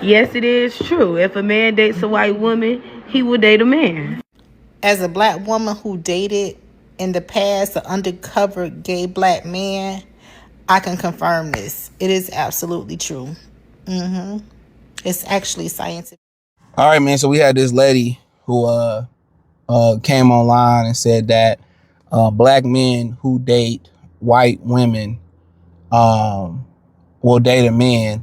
Yes, it is true. If a man dates a white woman, he will date a man. As a black woman who dated in the past an undercover gay black man, I can confirm this. It is absolutely true. It's actually scientific. All right, man. So we had this lady who came online and said that black men who date white women will date a man.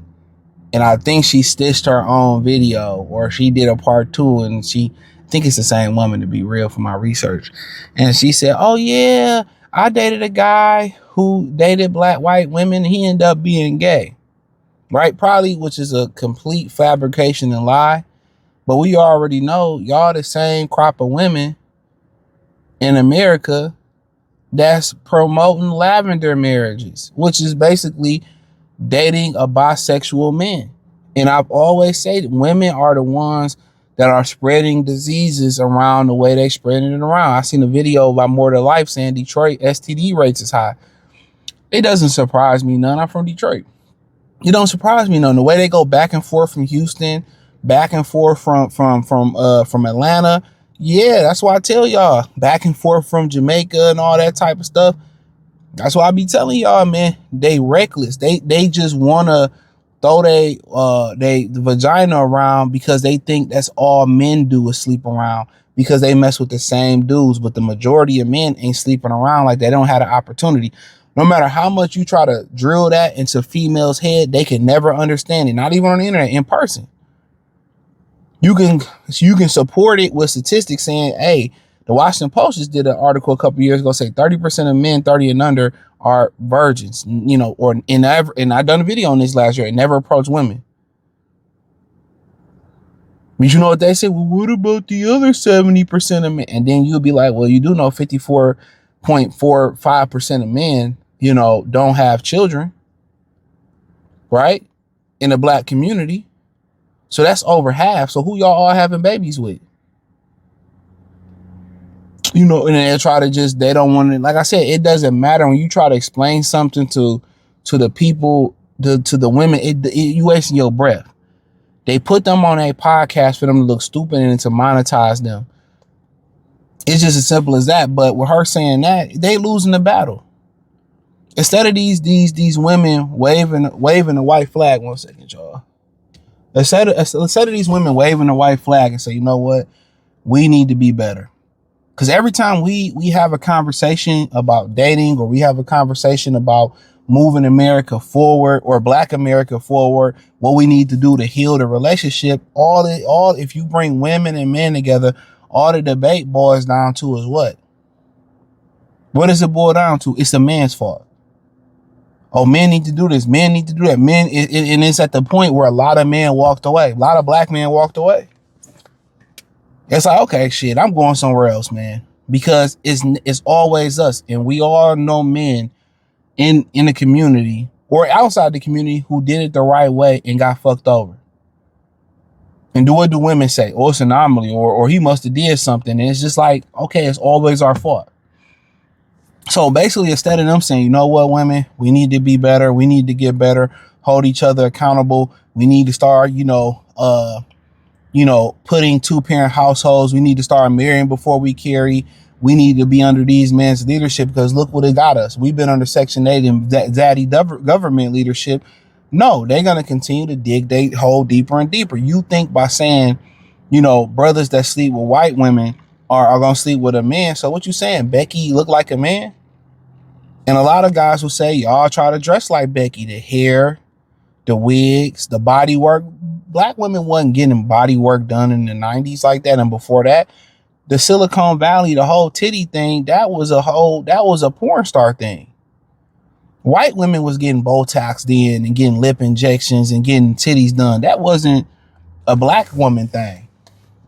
And I think she stitched her own video, or she did a part two, and I think it's the same woman, to be real, from my research. And she said, oh yeah, I dated a guy who dated white women. He ended up being gay, right? Probably, which is a complete fabrication and lie. But we already know y'all the same crop of women in America that's promoting lavender marriages, which is basically dating a bisexual man. And I've always said women are the ones that are spreading diseases around the way they spreading it around. I seen a video about More to Life saying Detroit STD rates is high. It doesn't surprise me none. I'm from Detroit. It don't surprise me none. The way they go back and forth from Houston, back and forth from Atlanta. Yeah, that's why I tell y'all, back and forth from Jamaica and all that type of stuff. That's why I be telling y'all, man, they reckless. They just wanna throw the vagina around because they think that's all men do is sleep around, because they mess with the same dudes. But the majority of men ain't sleeping around like they don't have the opportunity. No matter how much you try to drill that into females' head, they can never understand it. Not even on the internet, in person. You can support it with statistics saying, hey, the Washington Post just did an article a couple years ago say 30% of men 30 and under are virgins, and I done a video on this last year and never approached women. But you know what they say? Well, what about the other 70% of men? And then you'll be like, well, you do know 54.45% of men, don't have children, right? In the black community. So that's over half. So who y'all all having babies with? And they try to they don't want to, like I said, it doesn't matter when you try to explain something to the people, to the women, you wasting your breath. They put them on a podcast for them to look stupid and to monetize them. It's just as simple as that. But with her saying that, they losing the battle. Instead of these women waving the white flag, 1 second, y'all. Instead of these women waving the white flag and say, you know what, we need to be better. Because every time we have a conversation about dating, or we have a conversation about moving America forward, or Black America forward, what we need to do to heal the relationship, if you bring women and men together, all the debate boils down to is what? What does it boil down to? It's a man's fault. Oh, men need to do this. Men need to do that. Men, and it's at the point where a lot of men walked away. A lot of black men walked away. It's like, okay, shit, I'm going somewhere else, man. Because it's always us. And we all know men in the community or outside the community who did it the right way and got fucked over. And what do women say? Oh, it's an anomaly, or he must have did something. And it's just like, okay, it's always our fault. So basically, instead of them saying, you know what, women, we need to be better. We need to get better, hold each other accountable. We need to start, putting 2-parent households. We need to start marrying before we carry. We need to be under these men's leadership, because look what it got us. We've been under Section 8 and daddy government leadership. No, they're going to continue to dig their hole deeper and deeper. You think by saying, brothers that sleep with white women are going to sleep with a man. So what you saying, Becky look like a man? And a lot of guys will say, y'all try to dress like Becky. The hair, the wigs, the body work. Black women wasn't getting body work done in the 90s like that. And before that, the Silicon Valley, the whole titty thing, that was a porn star thing. White women was getting Botox in and getting lip injections and getting titties done. That wasn't a black woman thing.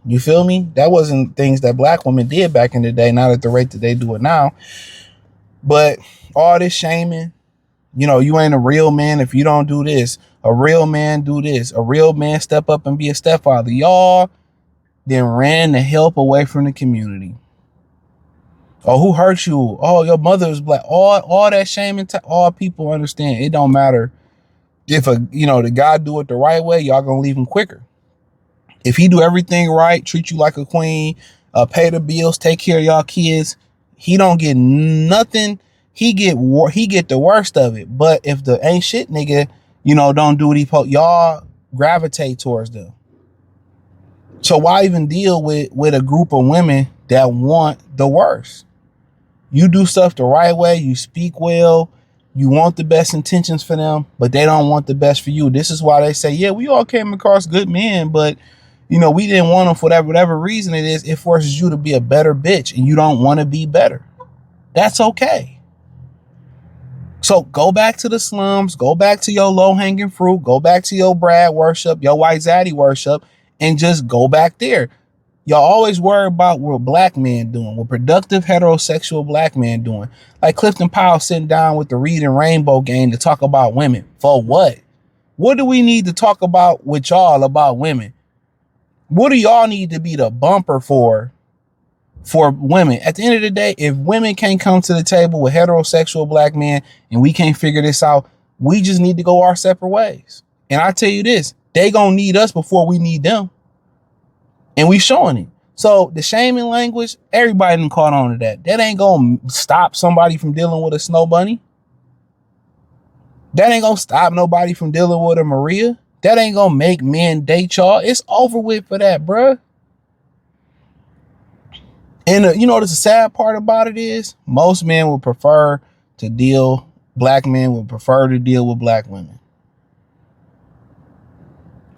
You feel me? That wasn't things that black women did back in the day, not at the rate that they do it now. But all this shaming, you ain't a real man if you don't do this. A real man do this. A real man step up and be a stepfather. Y'all then ran the help away from the community. Oh, who hurt you? Oh, your mother was black. All that shaming, all people understand. It don't matter If the guy do it the right way, y'all gonna leave him quicker. If he do everything right, treat you like a queen, pay the bills, take care of y'all kids, he don't get nothing. He get the worst of it. But if the ain't shit nigga, don't do what he y'all gravitate towards them. So why even deal with a group of women that want the worst? You do stuff the right way, you speak well, you want the best intentions for them, but they don't want the best for you. This is why they say, yeah, we all came across good men, but we didn't want them for whatever reason it is. It forces you to be a better bitch, and you don't want to be better. That's okay. So go back to the slums, go back to your low-hanging fruit, go back to your Brad worship, your white zaddy worship, and just go back there. Y'all always worry about what black men doing, what productive heterosexual black men doing. Like Clifton Powell sitting down with the Reading Rainbow gang to talk about women. For what? What do we need to talk about with y'all about women? What do y'all need to be the bumper for women? At the end of the day, if women can't come to the table with heterosexual black men and we can't figure this out, we just need to go our separate ways. And I tell you this, they gonna need us before we need them. And we showing it. So the shaming language, everybody done caught on to that. That ain't gonna stop somebody from dealing with a snow bunny. That ain't gonna stop nobody from dealing with a Maria. That ain't gonna make men date y'all. It's over with for that, bruh. And the sad part about it is most men would prefer to deal, black men would prefer to deal with black women.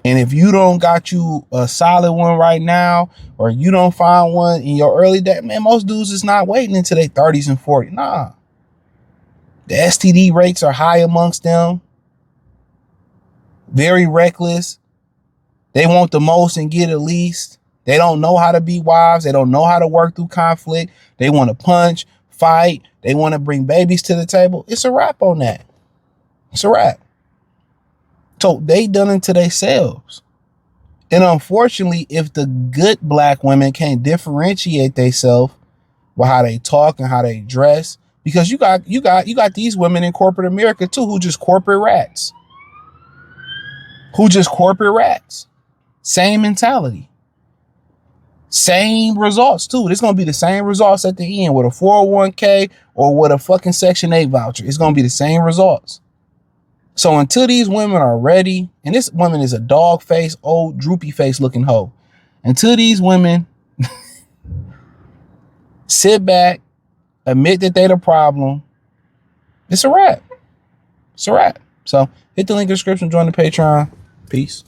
And if you don't got you a solid one right now, or you don't find one in your early day, man, most dudes is not waiting until their 30s and 40s. Nah. The STD rates are high amongst them. Very reckless. They want the most and get the least. They don't know how to be wives. They don't know how to work through conflict. They want to punch, fight. They want to bring babies to the table. It's a wrap on that. It's a wrap. So they done it to themselves. And unfortunately, if the good black women can't differentiate themselves with how they talk and how they dress, because you got these women in corporate America too who just corporate rats. Same mentality. Same results too. It's gonna be the same results at the end with a 401k or with a fucking Section 8 voucher. It's gonna be the same results. So until these women are ready, and this woman is a dog face, old droopy face looking hoe. Until these women sit back, admit that they the problem, it's a wrap. It's a wrap. So hit the link in the description, join the Patreon. Peace.